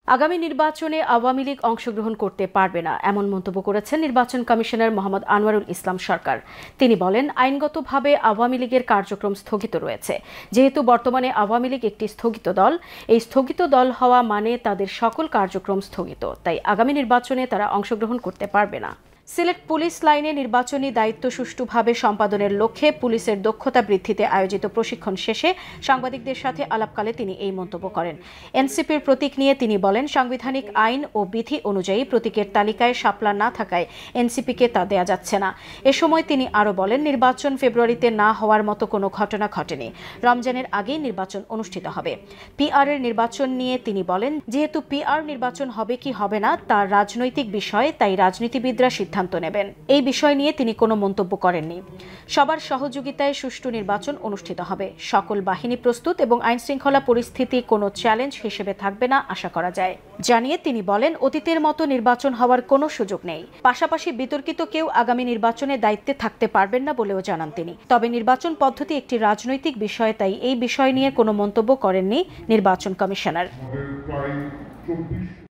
আগামী নির্বাচনে আওয়ামী লীগ অংশগ্রহণ করতে পারবে না এমন মন্তব্য করেছেন নির্বাচন কমিশনার মোহাম্মদ আনোয়ারুল ইসলাম সরকার। তিনি বলেন, আইনগতভাবে আওয়ামী লীগের কার্যক্রম স্থগিত রয়েছে। যেহেতু বর্তমানে আওয়ামী লীগ একটি স্থগিত দল, এই স্থগিত দল হওয়া মানে তাদের সকল কার্যক্রম স্থগিত, তাই আগামী নির্বাচনে তারা অংশগ্রহণ করতে পারবে না। সিলেট পুলিশ লাইনে নির্বাচনী দায়িত্ব সুষ্ঠুভাবে সম্পাদনের লক্ষ্যে পুলিশের দক্ষতা বৃদ্ধিতে আয়োজিত প্রশিক্ষণ শেষে সাংবাদিকদের সাথে আলাপকালে তিনি এই মন্তব্য করেন। এনসিপির প্রতীক নিয়ে তিনি বলেন, সাংবিধানিক আইন ও বিধি অনুযায়ী প্রতীকের তালিকায় শাপলা না থাকায় এনসিপিকে তা দেয়া যাচ্ছে না। এ সময় তিনি আরও বলেন, নির্বাচন ফেব্রুয়ারিতে না হওয়ার মতো কোনো ঘটনা ঘটেনি। রমজানের আগেই নির্বাচন অনুষ্ঠিত হবে। পিআর এর নির্বাচন নিয়ে তিনি বলেন, যেহেতু পিআর নির্বাচন হবে কি হবে না তা রাজনৈতিক বিষয়, তাই রাজনীতিবিদরা সিদ্ধান্ত নেবেন। এই বিষয় নিয়ে তিনি কোনো মন্তব্য করেননি। সবার সহযোগিতায় সুষ্ঠু নির্বাচন অনুষ্ঠিত হবে। সকল বাহিনী প্রস্তুত এবং আইন শৃঙ্খলা পরিস্থিতি কোনো চ্যালেঞ্জ হিসেবে থাকবে না আশা করা যায়। জানিয়ে তিনি বলেন, অতীতের মতো নির্বাচন হওয়ার কোনো সুযোগ নেই। পাশাপাশি বিতর্কিত কেউ আগামী নির্বাচনে দায়িত্বে থাকতে পারবেন না বলেও জানান তিনি। তবে নির্বাচন পদ্ধতি একটি রাজনৈতিক বিষয়, তাই এই বিষয় নিয়ে কোনো মন্তব্য করেননি নির্বাচন কমিশনার।